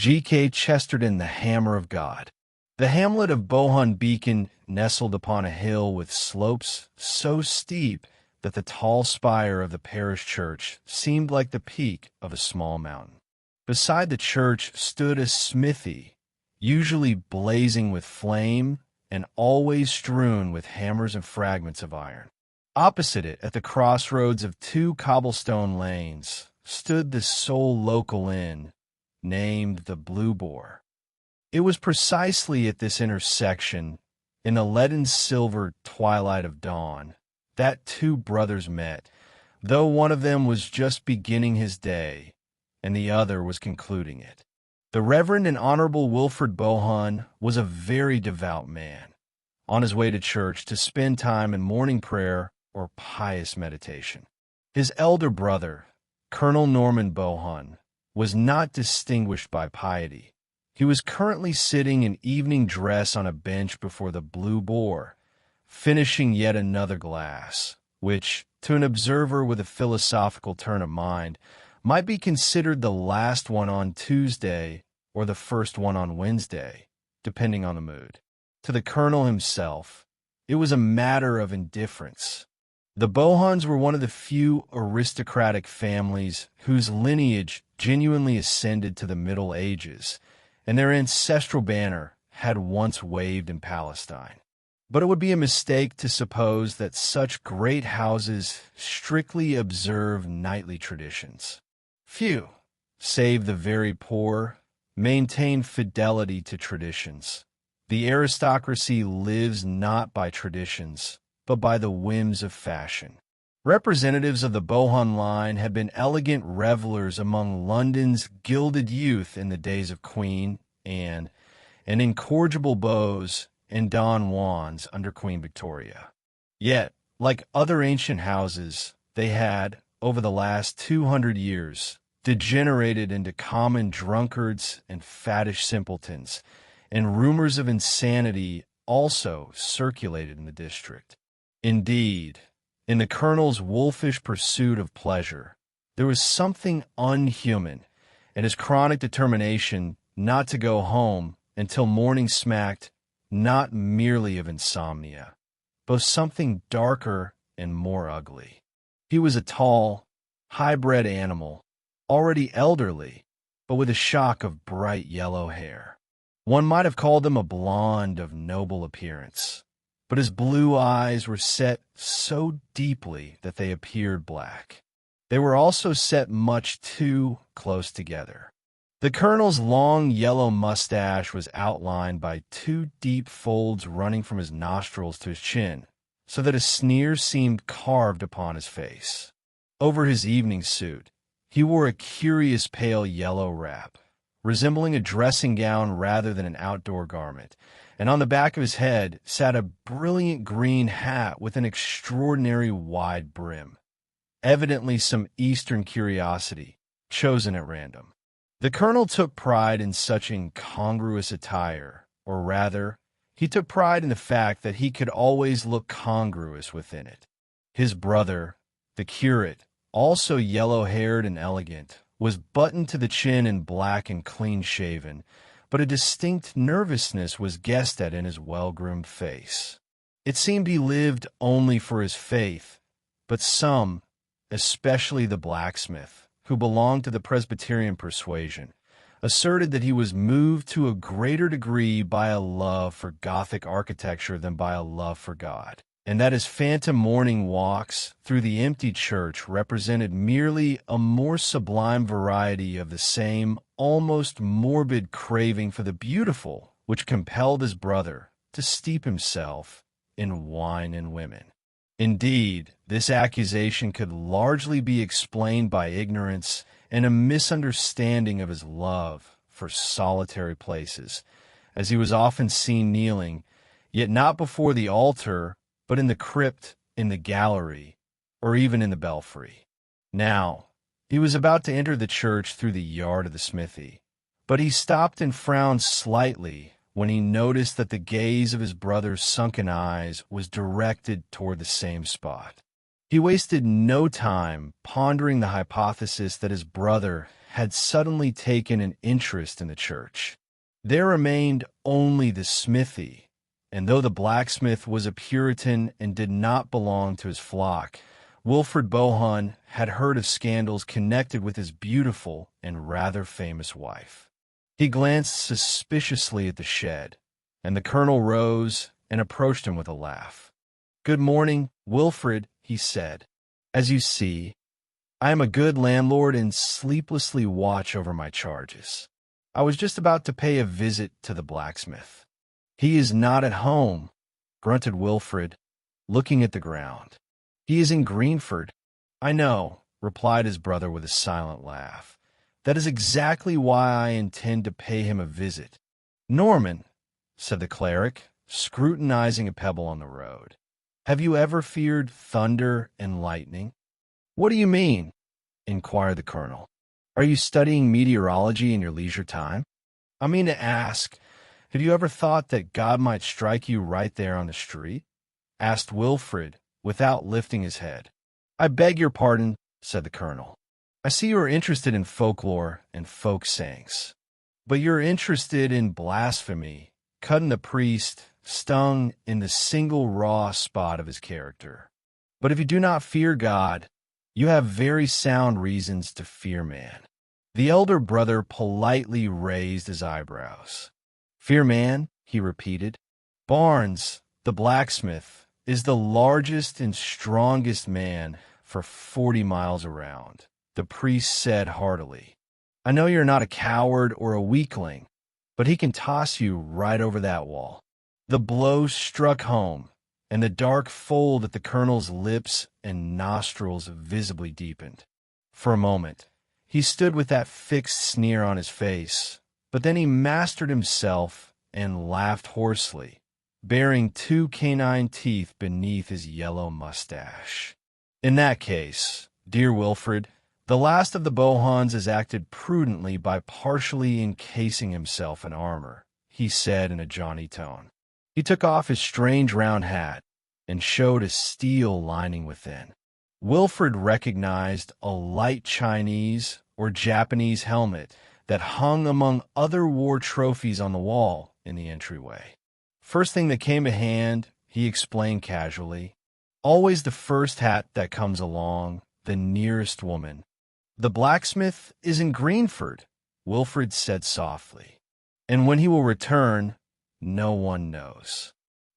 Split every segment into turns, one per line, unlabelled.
G.K. Chesterton, The Hammer of God. The hamlet of Bohun Beacon nestled upon a hill with slopes so steep that the tall spire of the parish church seemed like the peak of a small mountain. Beside the church stood a smithy, usually blazing with flame and always strewn with hammers and fragments of iron. Opposite it, at the crossroads of two cobblestone lanes, stood the sole local inn, named the Blue Boar. It was precisely at this intersection, in the leaden-silver twilight of dawn, that two brothers met, though one of them was just beginning his day, and the other was concluding it. The Reverend and Honorable Wilfred Bohun was a very devout man, on his way to church to spend time in morning prayer or pious meditation. His elder brother, Colonel Norman Bohun, was not distinguished by piety. He was currently sitting in evening dress on a bench before the Blue Boar, finishing yet another glass, which, to an observer with a philosophical turn of mind, might be considered the last one on Tuesday or the first one on Wednesday, depending on the mood. To the colonel himself, it was a matter of indifference. The Bohuns were one of the few aristocratic families whose lineage genuinely ascended to the Middle Ages, and their ancestral banner had once waved in Palestine. But it would be a mistake to suppose that such great houses strictly observe knightly traditions. Few, save the very poor, maintain fidelity to traditions. The aristocracy lives not by traditions, but by the whims of fashion. Representatives of the Bohun line had been elegant revelers among London's gilded youth in the days of Queen Anne, and incorrigible beaux and Don Juans under Queen Victoria. Yet, like other ancient houses, they had, over the last 200 years, degenerated into common drunkards and fattish simpletons, and rumors of insanity also circulated in the district. Indeed, in the colonel's wolfish pursuit of pleasure, there was something unhuman in his chronic determination not to go home until morning smacked not merely of insomnia, but something darker and more ugly. He was a tall, high-bred animal, already elderly, but with a shock of bright yellow hair. One might have called him a blonde of noble appearance, but his blue eyes were set so deeply that they appeared black. They were also set much too close together. The colonel's long yellow mustache was outlined by two deep folds running from his nostrils to his chin, so that a sneer seemed carved upon his face. Over his evening suit, he wore a curious pale yellow wrap, resembling a dressing gown rather than an outdoor garment, and on the back of his head sat a brilliant green hat with an extraordinary wide brim, evidently some Eastern curiosity, chosen at random. The colonel took pride in such incongruous attire, or rather, he took pride in the fact that he could always look congruous within it. His brother, the curate, also yellow-haired and elegant, was buttoned to the chin and black and clean-shaven, but a distinct nervousness was guessed at in his well-groomed face. It seemed he lived only for his faith, but some, especially the blacksmith, who belonged to the Presbyterian persuasion, asserted that he was moved to a greater degree by a love for Gothic architecture than by a love for God, and that his phantom morning walks through the empty church represented merely a more sublime variety of the same almost morbid craving for the beautiful which compelled his brother to steep himself in wine and women. Indeed, this accusation could largely be explained by ignorance and a misunderstanding of his love for solitary places, as he was often seen kneeling, yet not before the altar, but in the crypt, in the gallery, or even in the belfry. Now, he was about to enter the church through the yard of the smithy, but he stopped and frowned slightly when he noticed that the gaze of his brother's sunken eyes was directed toward the same spot. He wasted no time pondering the hypothesis that his brother had suddenly taken an interest in the church. There remained only the smithy, and though the blacksmith was a Puritan and did not belong to his flock, Wilfred Bohun had heard of scandals connected with his beautiful and rather famous wife. He glanced suspiciously at the shed, and the colonel rose and approached him with a laugh. "Good morning, Wilfred," he said. "As you see, I am a good landlord and sleeplessly watch over my charges. I was just about to pay a visit to the blacksmith." "He is not at home," grunted Wilfred, looking at the ground. "He is in Greenford." "I know," replied his brother with a silent laugh. "That is exactly why I intend to pay him a visit." "Norman," said the cleric, scrutinizing a pebble on the road, "have you ever feared thunder and lightning?" "What do you mean?" inquired the colonel. "Are you studying meteorology in your leisure time?" "I mean to ask, have you ever thought that God might strike you right there on the street?" asked Wilfred, without lifting his head. "I beg your pardon," said the colonel. "I see you are interested in folklore and folk sayings. But you're interested in blasphemy, cutting the priest, stung in the single raw spot of his character. But if you do not fear God, you have very sound reasons to fear man." The elder brother politely raised his eyebrows. "Fear man?" he repeated. "Barnes, the blacksmith, is the largest and strongest man for 40 miles around," the priest said heartily. "I know you're not a coward or a weakling, but he can toss you right over that wall." The blow struck home, and the dark fold at the colonel's lips and nostrils visibly deepened. For a moment, he stood with that fixed sneer on his face, but then he mastered himself and laughed hoarsely, baring 2 canine teeth beneath his yellow mustache. "In that case, dear Wilfred, the last of the Bohuns has acted prudently by partially encasing himself in armor," he said in a jaunty tone. He took off his strange round hat and showed a steel lining within. Wilfred recognized a light Chinese or Japanese helmet that hung among other war trophies on the wall in the entryway. "First thing that came to hand," he explained casually. "Always the first hat that comes along, the nearest woman." "The blacksmith is in Greenford," Wilfred said softly. "And when he will return, no one knows."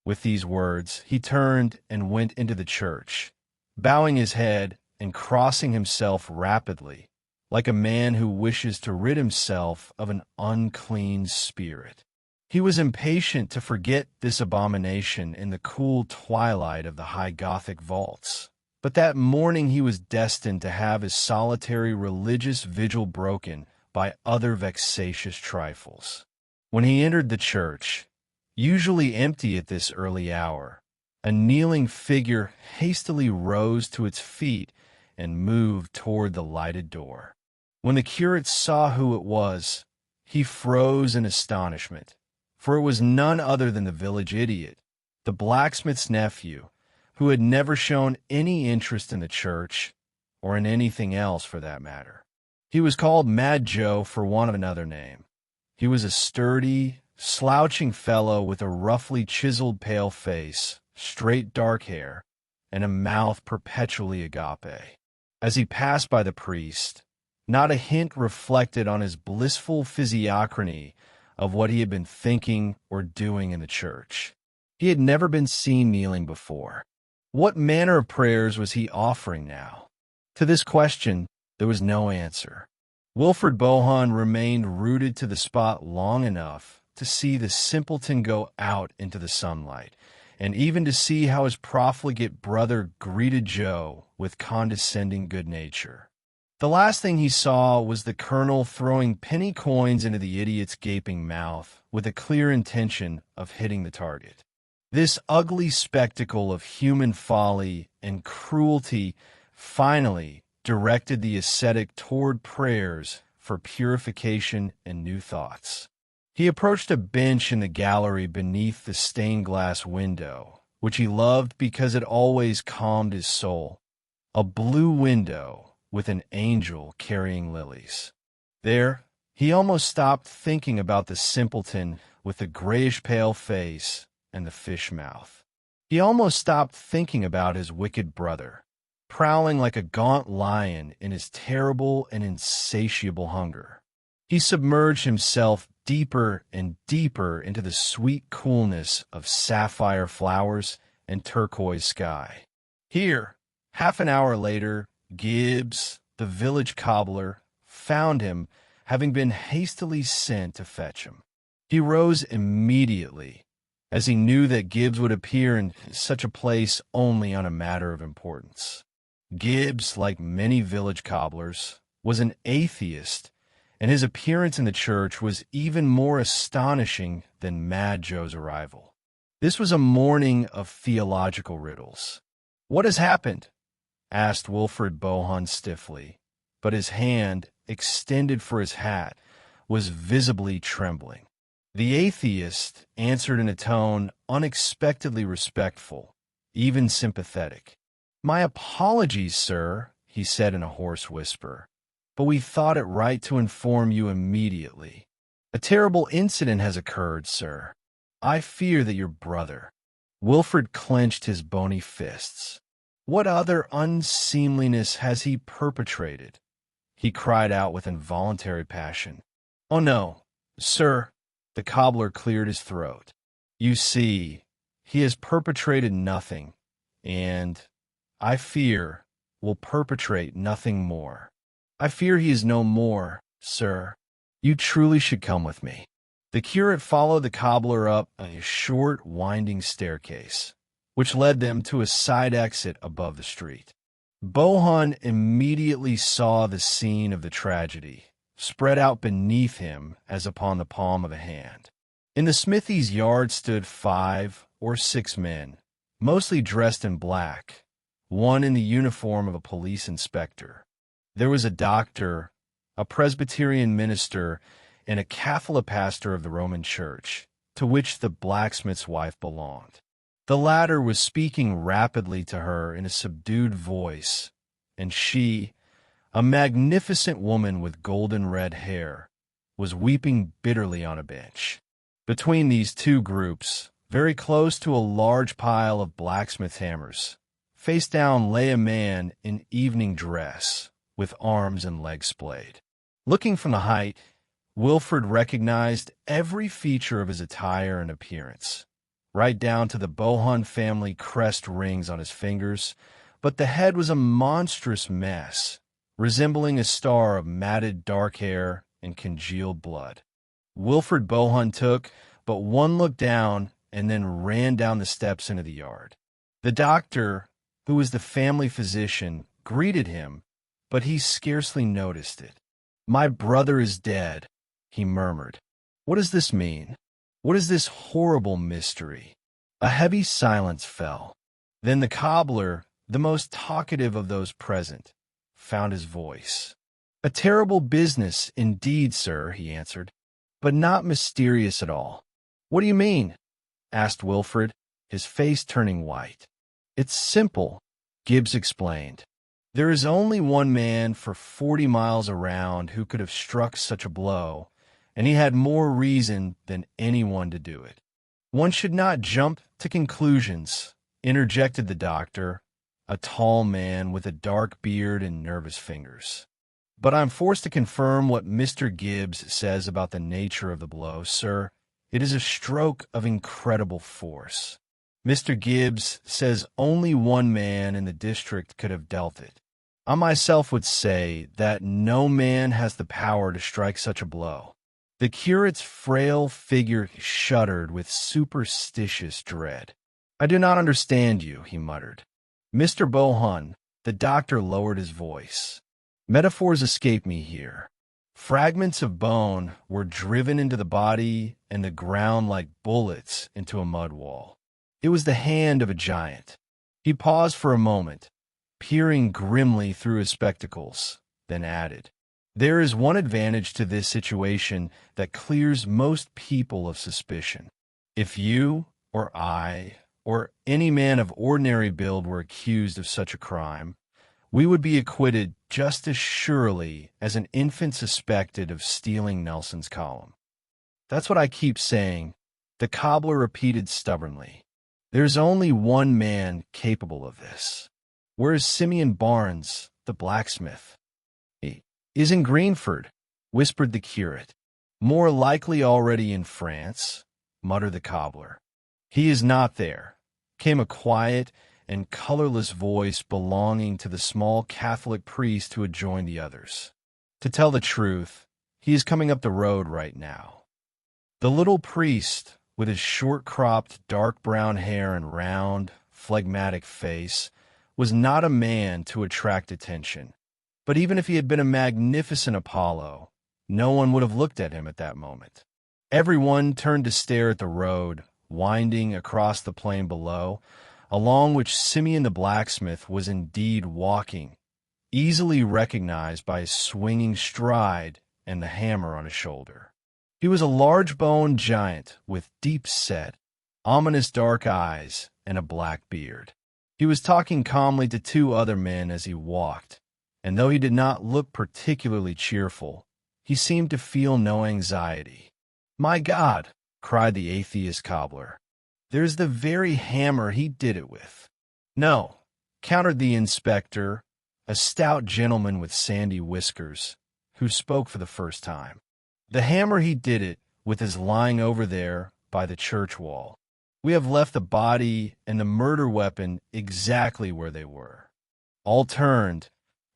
With these words, he turned and went into the church, bowing his head and crossing himself rapidly, like a man who wishes to rid himself of an unclean spirit. He was impatient to forget this abomination in the cool twilight of the high Gothic vaults. But that morning he was destined to have his solitary religious vigil broken by other vexatious trifles. When he entered the church, usually empty at this early hour, a kneeling figure hastily rose to its feet and moved toward the lighted door. When the curate saw who it was, he froze in astonishment, for it was none other than the village idiot, the blacksmith's nephew, who had never shown any interest in the church, or in anything else for that matter. He was called Mad Joe for want of another name. He was a sturdy, slouching fellow with a roughly chiseled pale face, straight dark hair, and a mouth perpetually agape. As he passed by the priest, not a hint reflected on his blissful physiognomy of what he had been thinking or doing in the church. He had never been seen kneeling before. What manner of prayers was he offering now? To this question, there was no answer. Wilfred Bohun remained rooted to the spot long enough to see the simpleton go out into the sunlight, and even to see how his profligate brother greeted Joe with condescending good nature. The last thing he saw was the colonel throwing penny coins into the idiot's gaping mouth with a clear intention of hitting the target. This ugly spectacle of human folly and cruelty finally directed the ascetic toward prayers for purification and new thoughts. He approached a bench in the gallery beneath the stained glass window, which he loved because it always calmed his soul, a blue window with an angel carrying lilies. There, he almost stopped thinking about the simpleton with the grayish-pale face and the fish mouth. He almost stopped thinking about his wicked brother, prowling like a gaunt lion in his terrible and insatiable hunger. He submerged himself deeper and deeper into the sweet coolness of sapphire flowers and turquoise sky. Here, half an hour later, Gibbs, the village cobbler, found him, having been hastily sent to fetch him. He rose immediately, as he knew that Gibbs would appear in such a place only on a matter of importance. Gibbs, like many village cobblers, was an atheist, and his appearance in the church was even more astonishing than Mad Joe's arrival. This was a morning of theological riddles. "What has happened?" asked Wilfred Bohun stiffly, but his hand, extended for his hat, was visibly trembling. The atheist answered in a tone unexpectedly respectful, even sympathetic. "My apologies, sir," he said in a hoarse whisper, "but we thought it right to inform you immediately. A terrible incident has occurred, sir. I fear that your brother—" Wilfred clenched his bony fists. "What other unseemliness has he perpetrated?" he cried out with involuntary passion. "Oh no, sir," the cobbler cleared his throat. "You see, he has perpetrated nothing, and, I fear, will perpetrate nothing more. I fear he is no more, sir. You truly should come with me." The curate followed the cobbler up a short, winding staircase, which led them to a side exit above the street. Bohun immediately saw the scene of the tragedy, spread out beneath him as upon the palm of a hand. In the smithy's yard stood 5 or 6 men, mostly dressed in black, one in the uniform of a police inspector. There was a doctor, a Presbyterian minister, and a Catholic pastor of the Roman Church, to which the blacksmith's wife belonged. The latter was speaking rapidly to her in a subdued voice, and she, a magnificent woman with golden red hair, was weeping bitterly on a bench. Between these two groups, very close to a large pile of blacksmith hammers, face down lay a man in evening dress, with arms and legs splayed. Looking from the height, Wilfred recognized every feature of his attire and appearance, right down to the Bohun family crest rings on his fingers, but the head was a monstrous mess, resembling a star of matted dark hair and congealed blood. Wilfred Bohun took but one look down and then ran down the steps into the yard. The doctor, who was the family physician, greeted him, but he scarcely noticed it. "My brother is dead," he murmured. "What does this mean? What is this horrible mystery?" A heavy silence fell. Then the cobbler, the most talkative of those present, found his voice. "A terrible business indeed, sir," he answered, "but not mysterious at all." "What do you mean?" asked Wilfred, his face turning white. "It's simple," Gibbs explained. "There is only one man for 40 miles around who could have struck such a blow, and he had more reason than anyone to do it." "One should not jump to conclusions," interjected the doctor, a tall man with a dark beard and nervous fingers. "But I'm forced to confirm what Mr. Gibbs says about the nature of the blow, sir. It is a stroke of incredible force. Mr. Gibbs says only one man in the district could have dealt it. I myself would say that no man has the power to strike such a blow." The curate's frail figure shuddered with superstitious dread. "I do not understand you," he muttered. "Mr. Bohun," the doctor lowered his voice. "Metaphors escape me here. Fragments of bone were driven into the body and the ground like bullets into a mud wall. It was the hand of a giant." He paused for a moment, peering grimly through his spectacles, then added, "There is one advantage to this situation that clears most people of suspicion. If you, or I, or any man of ordinary build were accused of such a crime, we would be acquitted just as surely as an infant suspected of stealing Nelson's column. That's what I keep saying, the cobbler repeated stubbornly. There's only one man capable of this. Where's Simeon Barnes, the blacksmith? He is in Greenford, whispered the curate. More likely already in France, muttered the cobbler. He is not there, came a quiet and colorless voice belonging to the small Catholic priest who had joined the others. To tell the truth, he is coming up the road right now. The little priest, with his short-cropped, dark brown hair and round, phlegmatic face, was not a man to attract attention. But even if he had been a magnificent Apollo, no one would have looked at him at that moment. Everyone turned to stare at the road, winding across the plain below, along which Simeon the blacksmith was indeed walking, easily recognized by his swinging stride and the hammer on his shoulder. He was a large-boned giant with deep-set, ominous dark eyes and a black beard. He was talking calmly to two other men as he walked, and though he did not look particularly cheerful, he seemed to feel no anxiety. "My God!" cried the atheist cobbler. "There's the very hammer he did it with." "No," countered the inspector, a stout gentleman with sandy whiskers, who spoke for the first time. "The hammer he did it with is lying over there by the church wall. We have left the body and the murder weapon exactly where they were." All turned,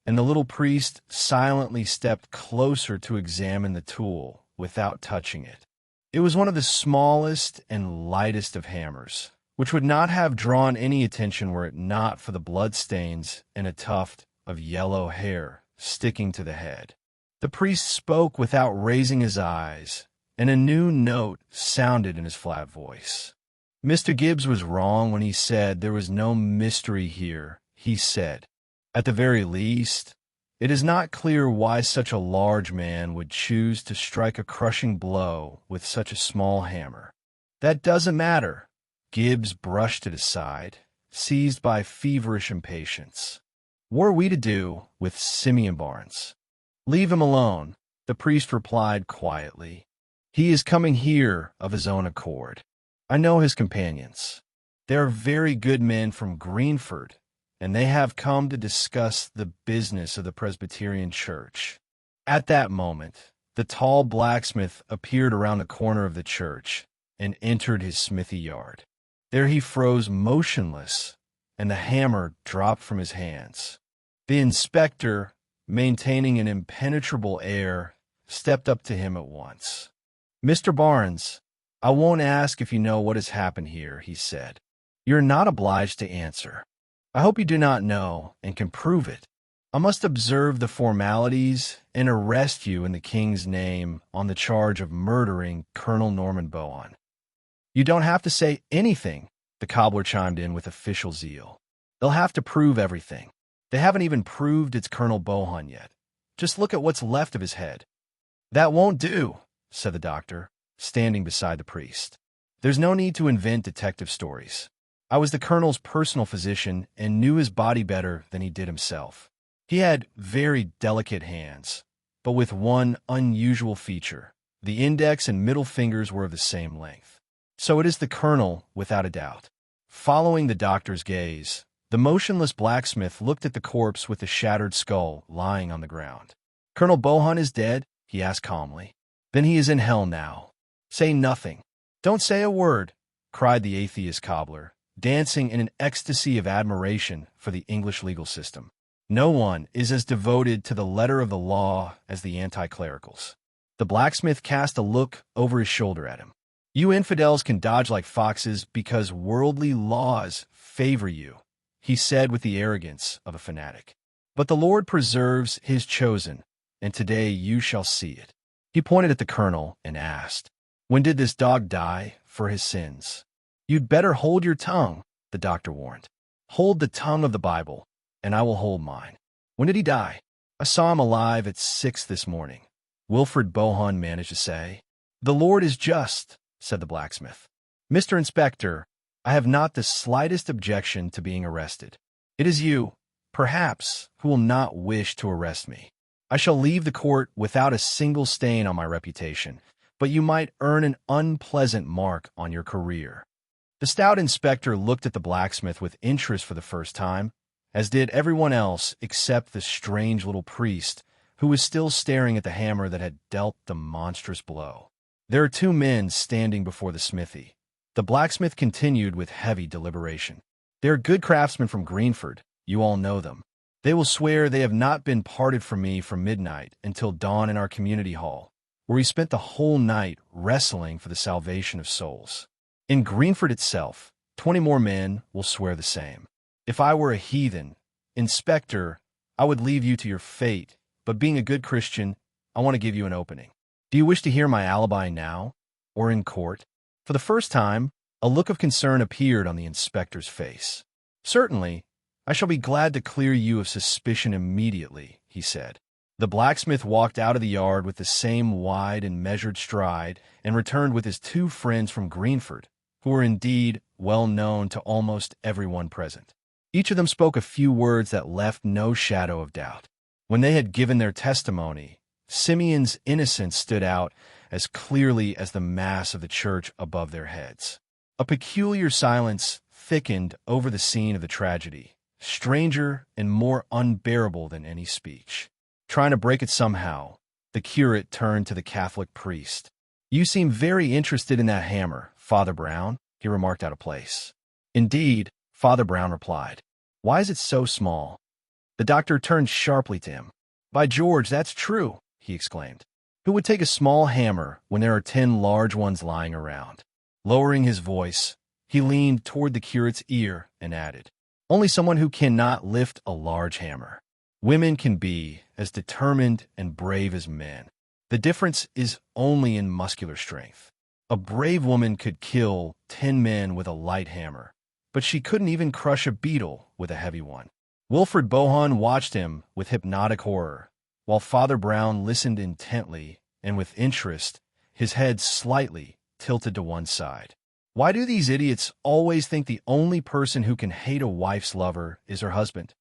and the little priest silently stepped closer to examine the tool without touching it. It was one of the smallest and lightest of hammers, which would not have drawn any attention were it not for the bloodstains and a tuft of yellow hair sticking to the head. The priest spoke without raising his eyes, and a new note sounded in his flat voice. Mr. Gibbs was wrong when he said there was no mystery here, he said. At the very least, it is not clear why such a large man would choose to strike a crushing blow with such a small hammer. That doesn't matter. Gibbs brushed it aside, seized by feverish impatience. What are we to do with Simeon Barnes? Leave him alone, the priest replied quietly. He is coming here of his own accord. I know his companions. They are very good men from Greenford, and they have come to discuss the business of the Presbyterian Church. At that moment, the tall blacksmith appeared around the corner of the church and entered his smithy yard. There he froze motionless, and the hammer dropped from his hands. The inspector, maintaining an impenetrable air, stepped up to him at once. "Mr. Barnes, I won't ask if you know what has happened here," he said. "You're not obliged to answer. I hope you do not know and can prove it. I must observe the formalities and arrest you in the king's name on the charge of murdering Colonel Norman Bohun." "You don't have to say anything," the cobbler chimed in with official zeal. "They'll have to prove everything. They haven't even proved it's Colonel Bohun yet. Just look at what's left of his head." "That won't do," said the doctor, standing beside the priest. "There's no need to invent detective stories. I was the colonel's personal physician and knew his body better than he did himself. He had very delicate hands, but with one unusual feature. The index and middle fingers were of the same length. So it is the colonel, without a doubt." Following the doctor's gaze, the motionless blacksmith looked at the corpse with the shattered skull lying on the ground. "Colonel Bohun is dead?" he asked calmly. "Then he is in hell now. Say nothing. Don't say a word," cried the atheist cobbler, dancing in an ecstasy of admiration for the English legal system. "No one is as devoted to the letter of the law as the anti-clericals." The blacksmith cast a look over his shoulder at him. "You infidels can dodge like foxes because worldly laws favor you," he said with the arrogance of a fanatic. "But the Lord preserves his chosen, and today you shall see it." He pointed at the colonel and asked, "When did this dog die for his sins?" "You'd better hold your tongue," the doctor warned. "Hold the tongue of the Bible, and I will hold mine. When did he die?" "I saw him alive at 6 this morning," Wilfred Bohun managed to say. "The Lord is just," said the blacksmith. "Mr. Inspector, I have not the slightest objection to being arrested. It is you, perhaps, who will not wish to arrest me. I shall leave the court without a single stain on my reputation, but you might earn an unpleasant mark on your career." The stout inspector looked at the blacksmith with interest for the first time, as did everyone else except the strange little priest, who was still staring at the hammer that had dealt the monstrous blow. "There are two men standing before the smithy," the blacksmith continued with heavy deliberation. "They are good craftsmen from Greenford. You all know them. They will swear they have not been parted from me from midnight until dawn in our community hall, where we spent the whole night wrestling for the salvation of souls. In Greenford itself, 20 more men will swear the same. If I were a heathen, Inspector, I would leave you to your fate, but being a good Christian, I want to give you an opening. Do you wish to hear my alibi now, or in court?" For the first time, a look of concern appeared on the inspector's face. "Certainly, I shall be glad to clear you of suspicion immediately," he said. The blacksmith walked out of the yard with the same wide and measured stride and returned with his two friends from Greenford, who were indeed well known to almost everyone present. Each of them spoke a few words that left no shadow of doubt. When they had given their testimony, Simeon's innocence stood out as clearly as the mass of the church above their heads. A peculiar silence thickened over the scene of the tragedy, stranger and more unbearable than any speech. Trying to break it somehow, the curate turned to the Catholic priest. "You seem very interested in that hammer, Father Brown," he remarked out of place. "Indeed," Father Brown replied. "Why is it so small?" The doctor turned sharply to him. "By George, that's true," he exclaimed. "Who would take a small hammer when there are 10 large ones lying around?" Lowering his voice, he leaned toward the curate's ear and added, "Only someone who cannot lift a large hammer. Women can be as determined and brave as men. The difference is only in muscular strength. A brave woman could kill 10 men with a light hammer, but she couldn't even crush a beetle with a heavy one." Wilfred Bohun watched him with hypnotic horror, while Father Brown listened intently and with interest, his head slightly tilted to one side. "Why do these idiots always think the only person who can hate a wife's lover is her husband?"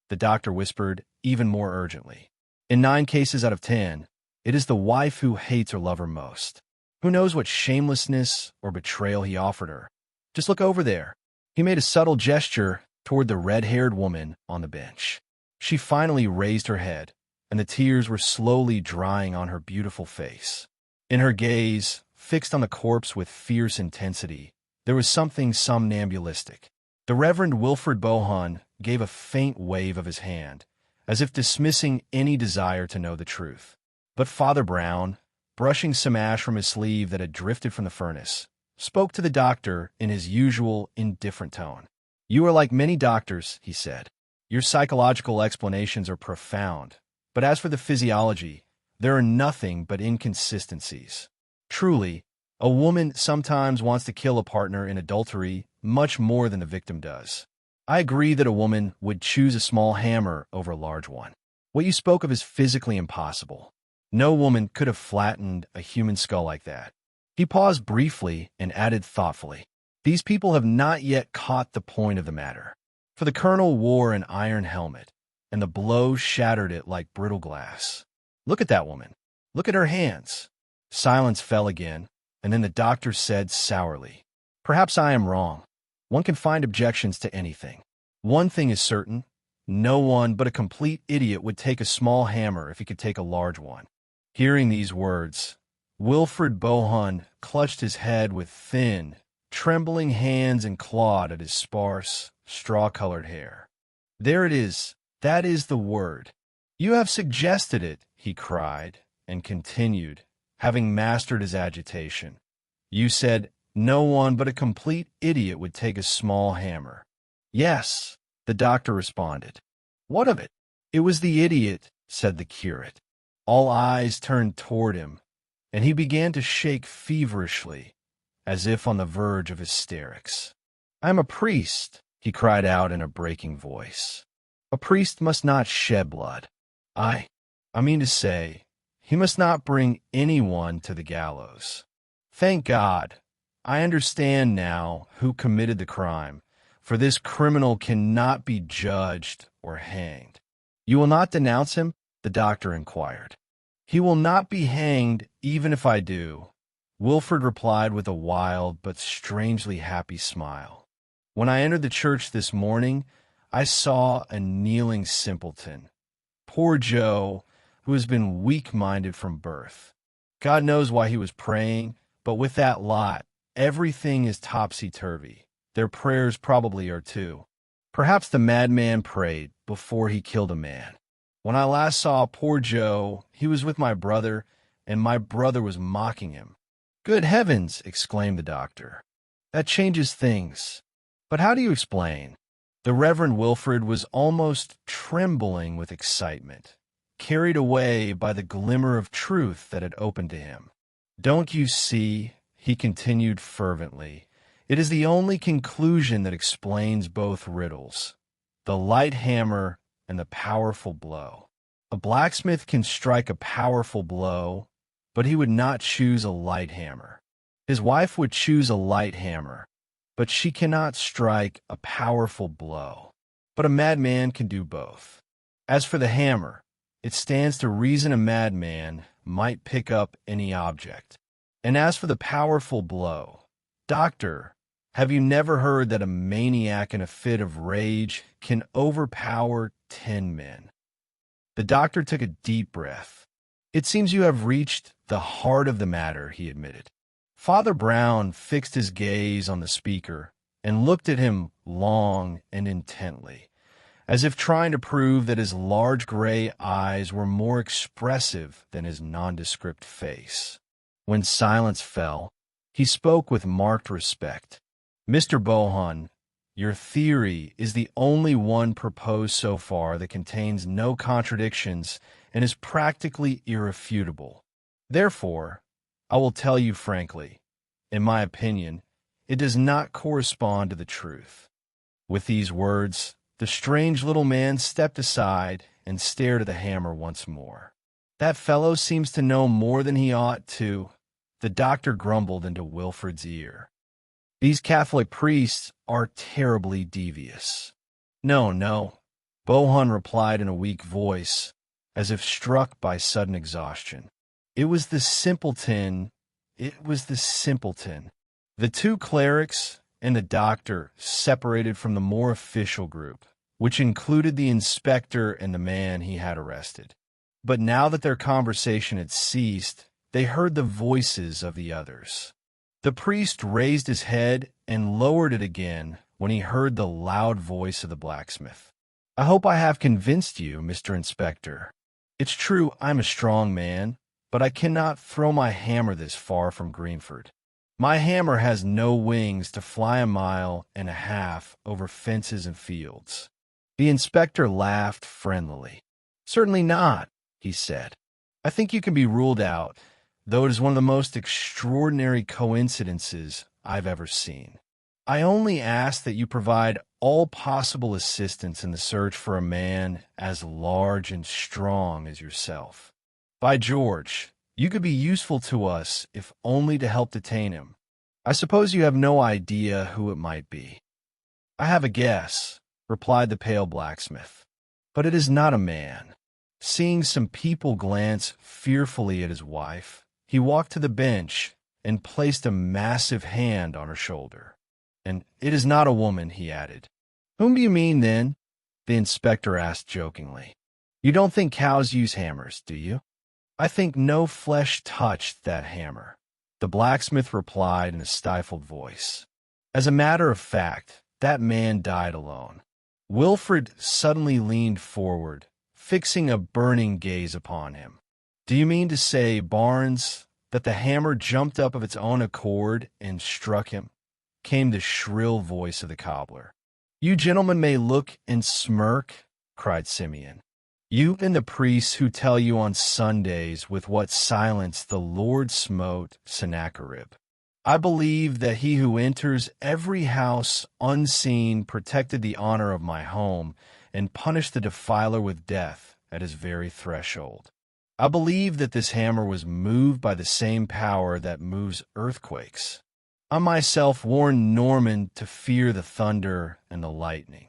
The doctor whispered even more urgently. "In 9 cases out of 10, it is the wife who hates her lover most. Who knows what shamelessness or betrayal he offered her? Just look over there." He made a subtle gesture toward the red-haired woman on the bench. She finally raised her head, and the tears were slowly drying on her beautiful face. In her gaze, fixed on the corpse with fierce intensity, there was something somnambulistic. The Reverend Wilfred Bohun gave a faint wave of his hand, as if dismissing any desire to know the truth. But Father Brown, brushing some ash from his sleeve that had drifted from the furnace, spoke to the doctor in his usual indifferent tone. "You are like many doctors," he said. "Your psychological explanations are profound, but as for the physiology, there are nothing but inconsistencies. Truly, a woman sometimes wants to kill a partner in adultery much more than the victim does. I agree that a woman would choose a small hammer over a large one. What you spoke of is physically impossible. No woman could have flattened a human skull like that." He paused briefly and added thoughtfully, "These people have not yet caught the point of the matter." For the colonel wore an iron helmet, and the blow shattered it like brittle glass. "Look at that woman. Look at her hands." Silence fell again, and then the doctor said sourly, "Perhaps I am wrong. One can find objections to anything. One thing is certain, no one but a complete idiot would take a small hammer if he could take a large one." Hearing these words, Wilfred Bohun clutched his head with thin, trembling hands and clawed at his sparse, straw-colored hair. "There it is. That is the word. You have suggested it," he cried, and continued, having mastered his agitation. "You said no one but a complete idiot would take a small hammer." "Yes," the doctor responded. "What of it?" "It was the idiot," said the curate. All eyes turned toward him, and he began to shake feverishly, as if on the verge of hysterics. "I am a priest," he cried out in a breaking voice. "A priest must not shed blood. I mean to say, he must not bring anyone to the gallows. Thank God, I understand now who committed the crime, for this criminal cannot be judged or hanged. You will not denounce him? The doctor inquired. He will not be hanged, even if I do, Wilfred replied with a wild but strangely happy smile. When I entered the church this morning, I saw a kneeling simpleton. Poor Joe, who has been weak-minded from birth. God knows why he was praying, but with that lot, everything is topsy-turvy. Their prayers probably are too. Perhaps the madman prayed before he killed a man. When I last saw poor Joe, he was with my brother, and my brother was mocking him. Good heavens, exclaimed the doctor. That changes things. But how do you explain? The Reverend Wilfred was almost trembling with excitement, carried away by the glimmer of truth that had opened to him. Don't you see, he continued fervently, it is the only conclusion that explains both riddles, the light hammer and the powerful blow. A blacksmith can strike a powerful blow, but he would not choose a light hammer. His wife would choose a light hammer, but she cannot strike a powerful blow. But a madman can do both. As for the hammer, it stands to reason a madman might pick up any object. And as for the powerful blow, Doctor, have you never heard that a maniac in a fit of rage can overpower 10 men? The doctor took a deep breath. It seems you have reached the heart of the matter, he admitted. Father Brown fixed his gaze on the speaker and looked at him long and intently, as if trying to prove that his large gray eyes were more expressive than his nondescript face. When silence fell, he spoke with marked respect. Mr. Bohun, your theory is the only one proposed so far that contains no contradictions and is practically irrefutable. Therefore, I will tell you frankly, in my opinion, it does not correspond to the truth. With these words, the strange little man stepped aside and stared at the hammer once more. That fellow seems to know more than he ought to, the doctor grumbled into Wilfred's ear. These Catholic priests are terribly devious. No, no, Bohun replied in a weak voice, as if struck by sudden exhaustion. It was the simpleton. The two clerics and the doctor separated from the more official group, which included the inspector and the man he had arrested. But now that their conversation had ceased, they heard the voices of the others. The priest raised his head and lowered it again when he heard the loud voice of the blacksmith. I hope I have convinced you, Mr. Inspector. It's true I'm a strong man, but I cannot throw my hammer this far from Greenford. My hammer has no wings to fly 1.5 miles over fences and fields. The inspector laughed friendlily. Certainly not, he said. I think you can be ruled out, though it is one of the most extraordinary coincidences I've ever seen. I only ask that you provide all possible assistance in the search for a man as large and strong as yourself. By George, you could be useful to us if only to help detain him. I suppose you have no idea who it might be. I have a guess, replied the pale blacksmith, but it is not a man. Seeing some people glance fearfully at his wife, he walked to the bench and placed a massive hand on her shoulder. And it is not a woman, he added. Whom do you mean, then? The inspector asked jokingly. You don't think cows use hammers, do you? I think no flesh touched that hammer, the blacksmith replied in a stifled voice. As a matter of fact, that man died alone. Wilfred suddenly leaned forward, fixing a burning gaze upon him. Do you mean to say, Barnes, that the hammer jumped up of its own accord and struck him? Came the shrill voice of the cobbler. You gentlemen may look and smirk, cried Simeon. You and the priests who tell you on Sundays with what silence the Lord smote Sennacherib. I believe that he who enters every house unseen protected the honor of my home and punished the defiler with death at his very threshold. I believe that this hammer was moved by the same power that moves earthquakes. I myself warned Norman to fear the thunder and the lightning.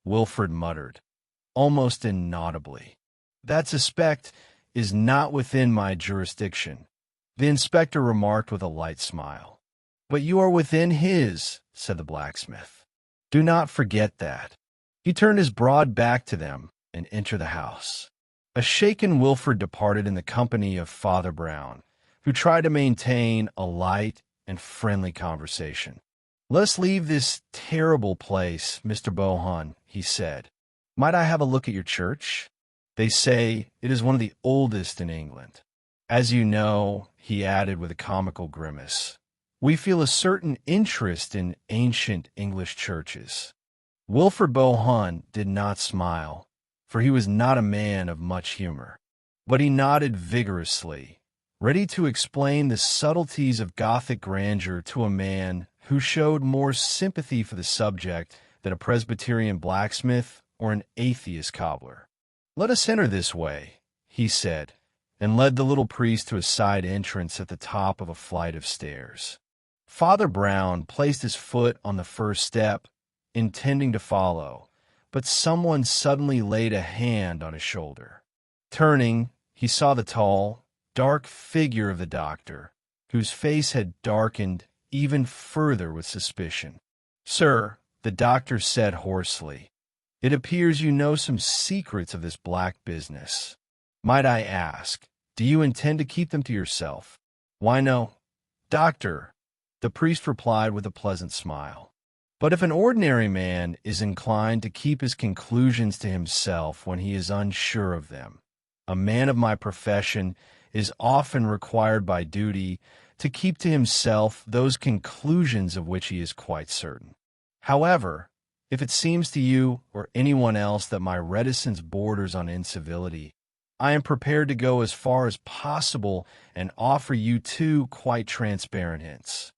Wilfred muttered. almost inaudibly. "That suspect is not within my jurisdiction," the inspector remarked with a light smile. "But you are within his," said the blacksmith. "Do not forget that." He turned his broad back to them and entered the house. A shaken Wilfred departed in the company of Father Brown, who tried to maintain a light and friendly conversation. "Let's leave this terrible place, Mr. Bohun," he said. "Might I have a look at your church? They say it is one of the oldest in England. As you know," he added with a comical grimace, "we feel a certain interest in ancient English churches." Wilfred Bohun did not smile, for he was not a man of much humor, but he nodded vigorously, ready to explain the subtleties of Gothic grandeur to a man who showed more sympathy for the subject than a Presbyterian blacksmith or an atheist cobbler. "Let us enter this way," he said, and led the little priest to a side entrance at the top of a flight of stairs. Father Brown placed his foot on the first step, intending to follow, but someone suddenly laid a hand on his shoulder. Turning, he saw the tall, dark figure of the doctor, whose face had darkened even further with suspicion. "Sir," the doctor said hoarsely, "it appears you know some secrets of this black business. Might I ask, do you intend to keep them to yourself?" "Why, no, doctor," the priest replied with a pleasant smile. "But if an ordinary man is inclined to keep his conclusions to himself when he is unsure of them, a man of my profession is often required by duty to keep to himself those conclusions of which he is quite certain. However, if it seems to you or anyone else that my reticence borders on incivility, I am prepared to go as far as possible and offer you two quite transparent hints."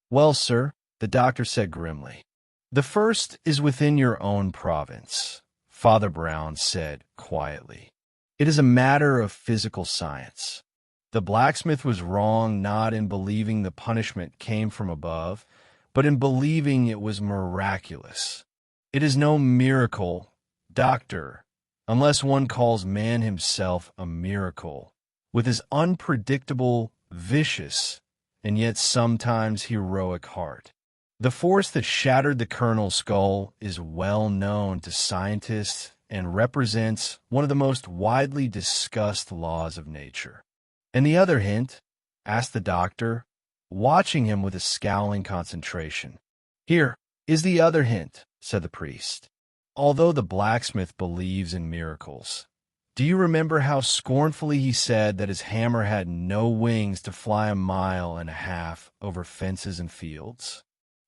"Well, sir," the doctor said grimly. "The first is within your own province," Father Brown said quietly. "It is a matter of physical science. The blacksmith was wrong not in believing the punishment came from above, but in believing it was miraculous. It is no miracle, doctor, unless one calls man himself a miracle, with his unpredictable, vicious, and yet sometimes heroic heart. The force that shattered the colonel's skull is well known to scientists and represents one of the most widely discussed laws of nature." "And the other hint?" asked the doctor, watching him with a scowling concentration. "Here is the other hint," said the priest. "Although the blacksmith believes in miracles, do you remember how scornfully he said that his hammer had no wings to fly 1.5 miles over fences and fields?"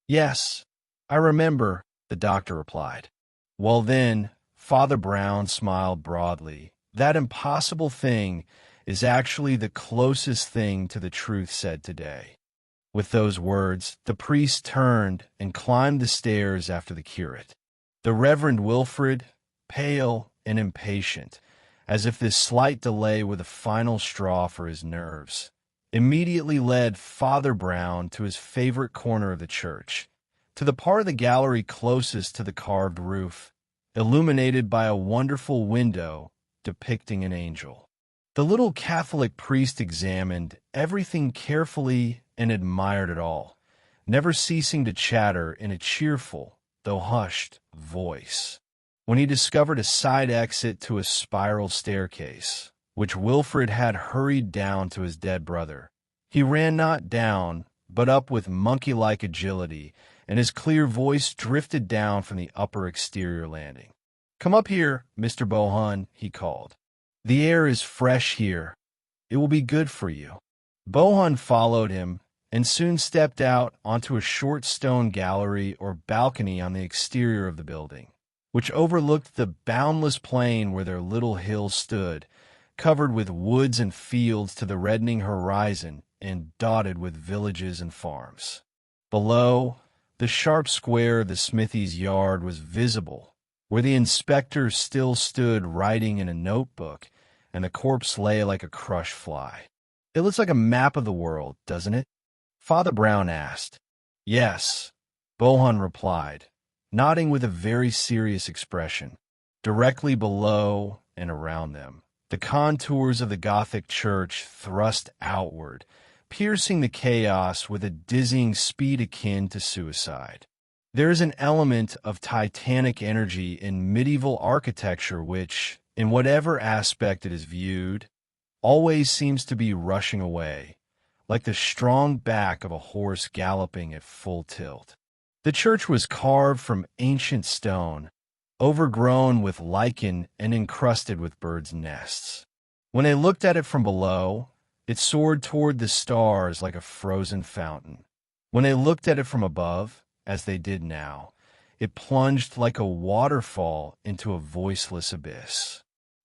"Yes, I remember," the doctor replied. "Well then," Father Brown smiled broadly, "that impossible thing is actually the closest thing to the truth said today." With those words, the priest turned and climbed the stairs after the curate. The Reverend Wilfred, pale and impatient, as if this slight delay were the final straw for his nerves, immediately led Father Brown to his favorite corner of the church, to the part of the gallery closest to the carved roof, illuminated by a wonderful window depicting an angel. The little Catholic priest examined everything carefully and admired it all, never ceasing to chatter in a cheerful, though hushed, voice. When he discovered a side exit to a spiral staircase, which Wilfred had hurried down to his dead brother, he ran not down, but up with monkey-like agility, and his clear voice drifted down from the upper exterior landing. "Come up here, Mr. Bohun," he called. "The air is fresh here. It will be good for you." Bohun followed him and soon stepped out onto a short stone gallery or balcony on the exterior of the building, which overlooked the boundless plain where their little hill stood, covered with woods and fields to the reddening horizon and dotted with villages and farms. Below, the sharp square of the smithy's yard was visible, where the inspector still stood writing in a notebook, and the corpse lay like a crushed fly. "It looks like a map of the world, doesn't it?" Father Brown asked. "Yes," Bohun replied, nodding with a very serious expression. Directly below and around them, the contours of the Gothic church thrust outward, piercing the chaos with a dizzying speed akin to suicide. There is an element of titanic energy in medieval architecture which, in whatever aspect it is viewed, always seems to be rushing away, like the strong back of a horse galloping at full tilt. The church was carved from ancient stone, overgrown with lichen and encrusted with birds' nests. When they looked at it from below, it soared toward the stars like a frozen fountain. When they looked at it from above, as they did now, it plunged like a waterfall into a voiceless abyss.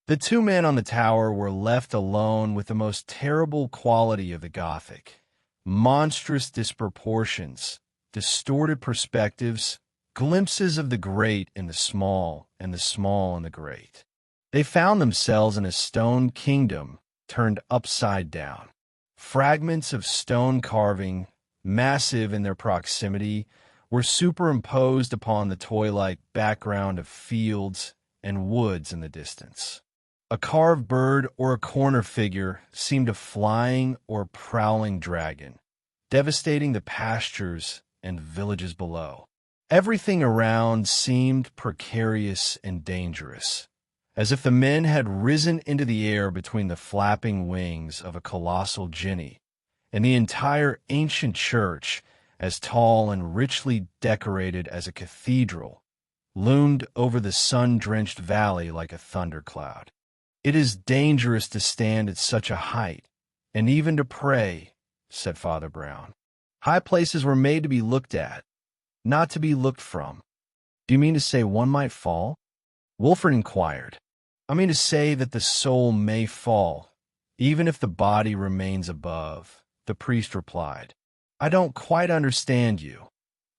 The two men on the tower were left alone with the most terrible quality of the Gothic: monstrous disproportions, distorted perspectives, glimpses of the great in the small and the small in the great. They found themselves in a stone kingdom turned upside down. Fragments of stone carving, massive in their proximity, were superimposed upon the toy-like background of fields and woods in the distance. A carved bird or a corner figure seemed a flying or prowling dragon, devastating the pastures and villages below. Everything around seemed precarious and dangerous, as if the men had risen into the air between the flapping wings of a colossal jinni, and the entire ancient church, as tall and richly decorated as a cathedral, loomed over the sun-drenched valley like a thundercloud. "It is dangerous to stand at such a height, and even to pray," said Father Brown. "High places were made to be looked at, not to be looked from." "Do you mean to say one might fall?" Wilfred inquired. "I mean to say that the soul may fall, even if the body remains above," the priest replied. "I don't quite understand you,"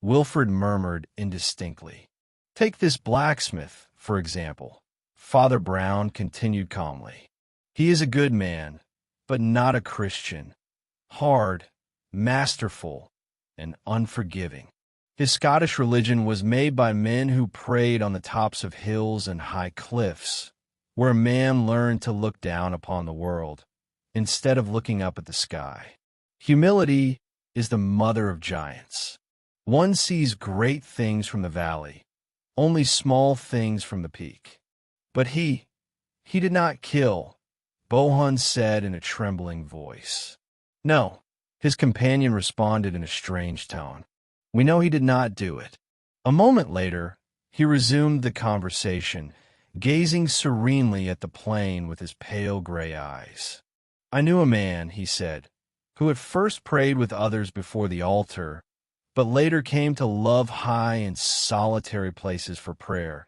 Wilfred murmured indistinctly. "Take this blacksmith, for example," Father Brown continued calmly. "He is a good man, but not a Christian. Hard, masterful, and unforgiving. His Scottish religion was made by men who prayed on the tops of hills and high cliffs, where a man learned to look down upon the world, instead of looking up at the sky. Humility is the mother of giants. One sees great things from the valley, only small things from the peak. But he did not kill," Bohun said in a trembling voice. "No," his companion responded in a strange tone. "We know he did not do it." A moment later, he resumed the conversation, gazing serenely at the plain with his pale gray eyes. "I knew a man," he said, "who at first prayed with others before the altar, but later came to love high and solitary places for prayer,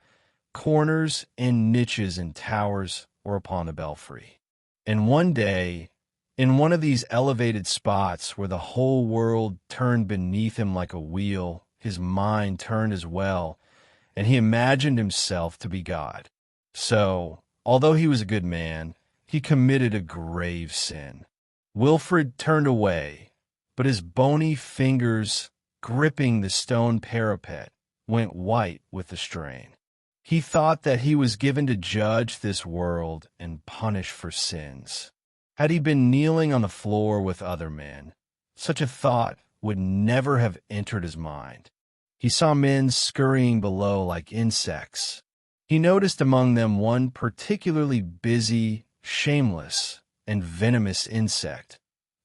corners and niches in towers or upon the belfry. And one day, in one of these elevated spots where the whole world turned beneath him like a wheel, his mind turned as well, and he imagined himself to be God. So, although he was a good man, he committed a grave sin." Wilfred turned away, but his bony fingers, gripping the stone parapet, went white with the strain. He thought that he was given to judge this world and punish for sins. Had he been kneeling on the floor with other men, such a thought would never have entered his mind. He saw men scurrying below like insects. He noticed among them one particularly busy, shameless, and venomous insect,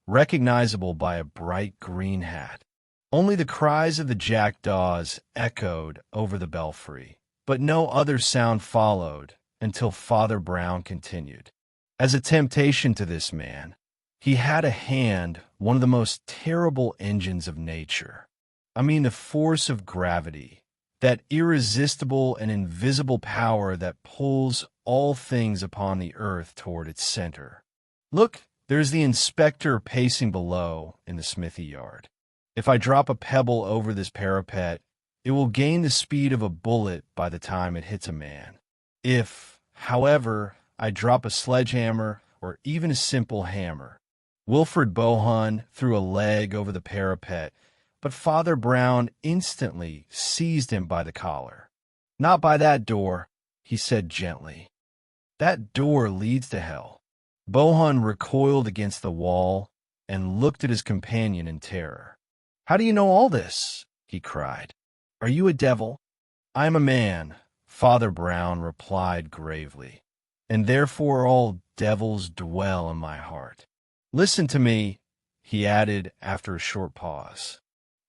recognizable by a bright green hat. Only the cries of the jackdaws echoed over the belfry, but no other sound followed until Father Brown continued. As a temptation to this man, he had at hand one of the most terrible engines of nature. I mean the force of gravity, that irresistible and invisible power that pulls all things upon the earth toward its center. Look, there's the inspector pacing below in the smithy yard. If I drop a pebble over this parapet, it will gain the speed of a bullet by the time it hits a man. If, however, I drop a sledgehammer or even a simple hammer, Wilfred Bohun threw a leg over the parapet, but Father Brown instantly seized him by the collar. "Not by that door," he said gently. That door leads to hell. Bohun recoiled against the wall and looked at his companion in terror. How do you know all this? He cried. Are you a devil? I am a man, Father Brown replied gravely, and therefore all devils dwell in my heart. Listen to me, he added after a short pause.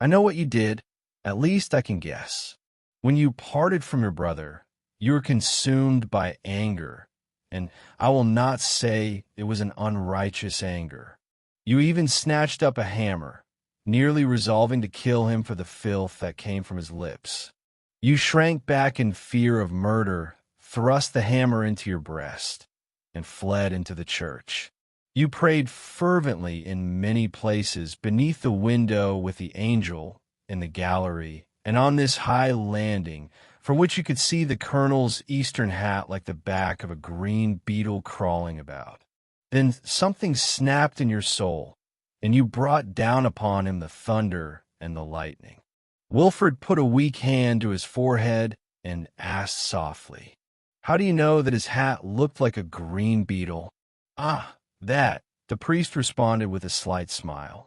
I know what you did, at least I can guess. When you parted from your brother, you were consumed by anger, and I will not say it was an unrighteous anger. You even snatched up a hammer, nearly resolving to kill him for the filth that came from his lips. You shrank back in fear of murder, thrust the hammer into your breast, and fled into the church. You prayed fervently in many places, beneath the window with the angel, in the gallery, and on this high landing, from which you could see the colonel's eastern hat like the back of a green beetle crawling about. Then something snapped in your soul, and you brought down upon him the thunder and the lightning. Wilfred put a weak hand to his forehead and asked softly, How do you know that his hat looked like a green beetle? Ah, that, the priest responded with a slight smile.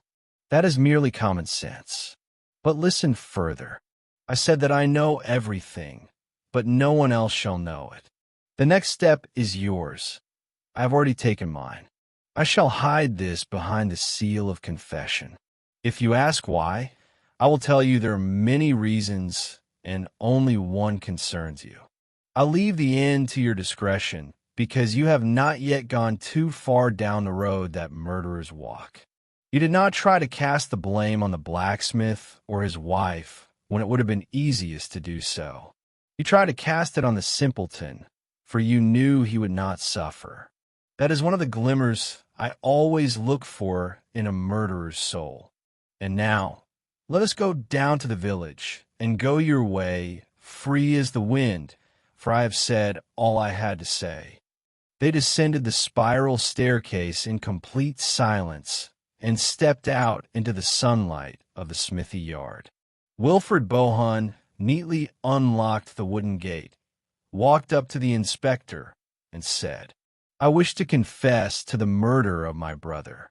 That is merely common sense. But listen further. I said that I know everything, but no one else shall know it. The next step is yours. I have already taken mine. I shall hide this behind the seal of confession. If you ask why, I will tell you there are many reasons, and only one concerns you. I'll leave the end to your discretion, because you have not yet gone too far down the road that murderers walk. You did not try to cast the blame on the blacksmith or his wife when it would have been easiest to do so. You tried to cast it on the simpleton, for you knew he would not suffer. That is one of the glimmers I always look for in a murderer's soul. And now, let us go down to the village, and go your way, free as the wind, for I have said all I had to say. They descended the spiral staircase in complete silence, and stepped out into the sunlight of the smithy yard. Wilfred Bohun neatly unlocked the wooden gate, walked up to the inspector, and said, I wish to confess to the murder of my brother.